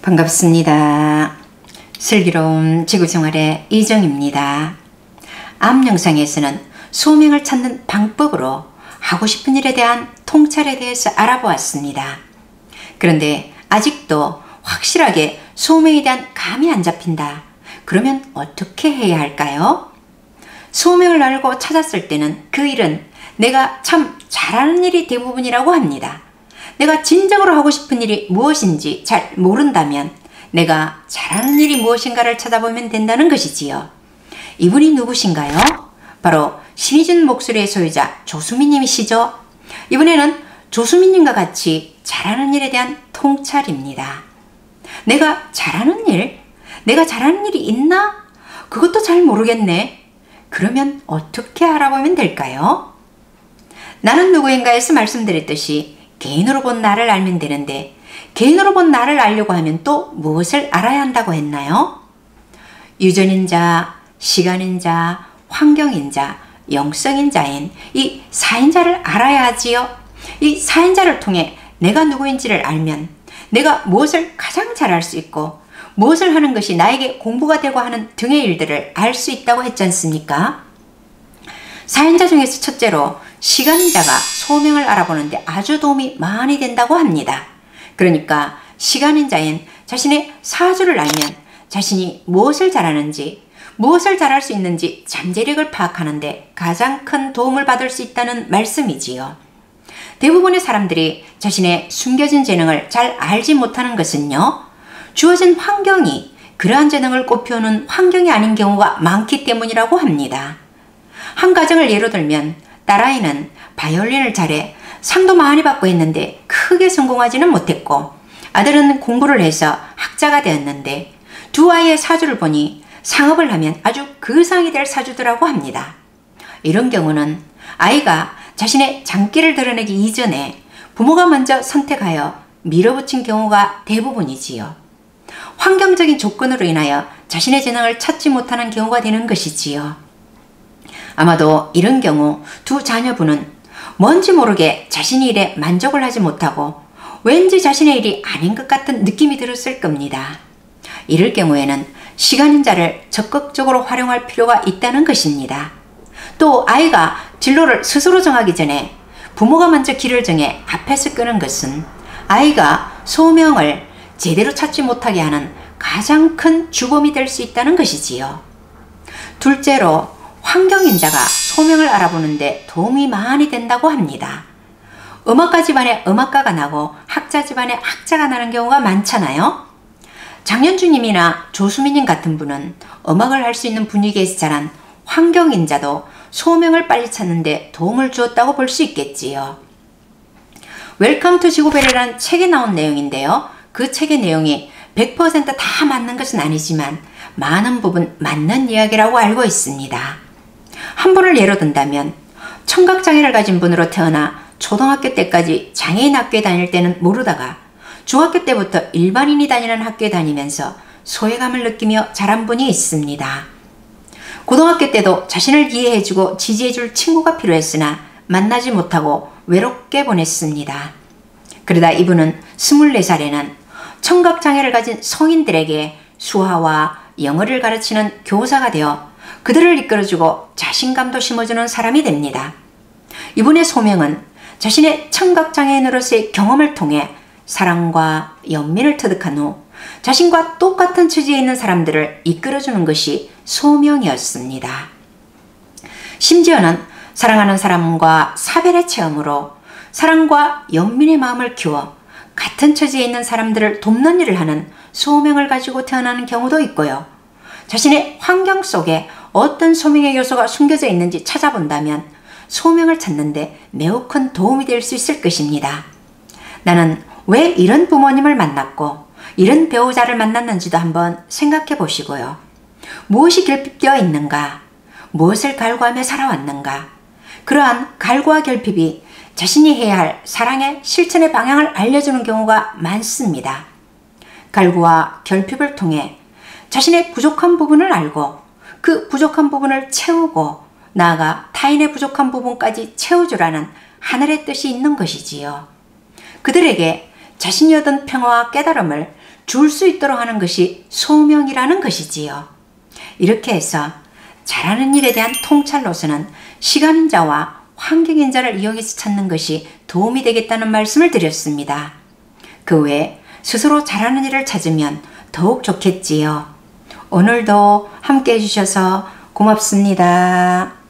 반갑습니다. 슬기로운 지구생활의 이정입니다. 앞 영상에서는 소명을 찾는 방법으로 하고 싶은 일에 대한 통찰에 대해서 알아보았습니다. 그런데 아직도 확실하게 소명에 대한 감이 안 잡힌다. 그러면 어떻게 해야 할까요? 소명을 알고 찾았을 때는 그 일은 내가 참 잘하는 일이 대부분이라고 합니다. 내가 진정으로 하고 싶은 일이 무엇인지 잘 모른다면 내가 잘하는 일이 무엇인가를 찾아보면 된다는 것이지요. 이분이 누구신가요? 바로 신이 준 목소리의 소유자 조수미님이시죠. 이번에는 조수미님과 같이 잘하는 일에 대한 통찰입니다. 내가 잘하는 일? 내가 잘하는 일이 있나? 그것도 잘 모르겠네. 그러면 어떻게 알아보면 될까요? 나는 누구인가에서 말씀드렸듯이 개인으로 본 나를 알면 되는데 개인으로 본 나를 알려고 하면 또 무엇을 알아야 한다고 했나요? 유전인자, 시간인자, 환경인자, 영성인자인 이 4인자를 알아야 하지요. 이 4인자를 통해 내가 누구인지를 알면 내가 무엇을 가장 잘할 수 있고 무엇을 하는 것이 나에게 공부가 되고 하는 등의 일들을 알 수 있다고 했지 않습니까? 4인자 중에서 첫째로 시간인자가 소명을 알아보는데 아주 도움이 많이 된다고 합니다. 그러니까 시간인자인 자신의 사주를 알면 자신이 무엇을 잘하는지 무엇을 잘할 수 있는지 잠재력을 파악하는데 가장 큰 도움을 받을 수 있다는 말씀이지요. 대부분의 사람들이 자신의 숨겨진 재능을 잘 알지 못하는 것은요, 주어진 환경이 그러한 재능을 꽃피우는 환경이 아닌 경우가 많기 때문이라고 합니다. 한 가정을 예로 들면 딸아이는 바이올린을 잘해 상도 많이 받고 했는데 크게 성공하지는 못했고, 아들은 공부를 해서 학자가 되었는데 두 아이의 사주를 보니 상업을 하면 아주 거상이 될 사주더라고 합니다. 이런 경우는 아이가 자신의 장기를 드러내기 이전에 부모가 먼저 선택하여 밀어붙인 경우가 대부분이지요. 환경적인 조건으로 인하여 자신의 재능을 찾지 못하는 경우가 되는 것이지요. 아마도 이런 경우 두 자녀분은 뭔지 모르게 자신의 일에 만족을 하지 못하고 왠지 자신의 일이 아닌 것 같은 느낌이 들었을 겁니다. 이럴 경우에는 시간인자를 적극적으로 활용할 필요가 있다는 것입니다. 또 아이가 진로를 스스로 정하기 전에 부모가 먼저 길을 정해 앞에서 끄는 것은 아이가 소명을 제대로 찾지 못하게 하는 가장 큰 주범이 될 수 있다는 것이지요. 둘째로 환경인자가 소명을 알아보는데 도움이 많이 된다고 합니다. 음악가 집안에 음악가가 나고 학자 집안에 학자가 나는 경우가 많잖아요. 장현주님이나 조수미님 같은 분은 음악을 할 수 있는 분위기에서 자란 환경인자도 소명을 빨리 찾는데 도움을 주었다고 볼 수 있겠지요. 웰컴 투 지구별이라는 책에 나온 내용인데요. 그 책의 내용이 100% 다 맞는 것은 아니지만 많은 부분 맞는 이야기라고 알고 있습니다. 한 분을 예로 든다면 청각장애를 가진 분으로 태어나 초등학교 때까지 장애인 학교에 다닐 때는 모르다가 중학교 때부터 일반인이 다니는 학교에 다니면서 소외감을 느끼며 자란 분이 있습니다. 고등학교 때도 자신을 이해해주고 지지해줄 친구가 필요했으나 만나지 못하고 외롭게 보냈습니다. 그러다 이분은 24살에는 청각장애를 가진 성인들에게 수화와 영어를 가르치는 교사가 되어 그들을 이끌어주고 자신감도 심어주는 사람이 됩니다. 이분의 소명은 자신의 청각장애인으로서의 경험을 통해 사랑과 연민을 터득한 후 자신과 똑같은 처지에 있는 사람들을 이끌어주는 것이 소명이었습니다. 심지어는 사랑하는 사람과 사별의 체험으로 사랑과 연민의 마음을 키워 같은 처지에 있는 사람들을 돕는 일을 하는 소명을 가지고 태어나는 경우도 있고요. 자신의 환경 속에 어떤 소명의 요소가 숨겨져 있는지 찾아본다면 소명을 찾는데 매우 큰 도움이 될 수 있을 것입니다. 나는 왜 이런 부모님을 만났고 이런 배우자를 만났는지도 한번 생각해 보시고요. 무엇이 결핍되어 있는가? 무엇을 갈구하며 살아왔는가? 그러한 갈구와 결핍이 자신이 해야 할 사랑의 실천의 방향을 알려주는 경우가 많습니다. 갈구와 결핍을 통해 자신의 부족한 부분을 알고 그 부족한 부분을 채우고 나아가 타인의 부족한 부분까지 채워주라는 하늘의 뜻이 있는 것이지요. 그들에게 자신이 얻은 평화와 깨달음을 줄 수 있도록 하는 것이 소명이라는 것이지요. 이렇게 해서 잘하는 일에 대한 통찰로서는 시간인자와 환경인자를 이용해서 찾는 것이 도움이 되겠다는 말씀을 드렸습니다. 그 외에 스스로 잘하는 일을 찾으면 더욱 좋겠지요. 오늘도 함께 해주셔서 고맙습니다.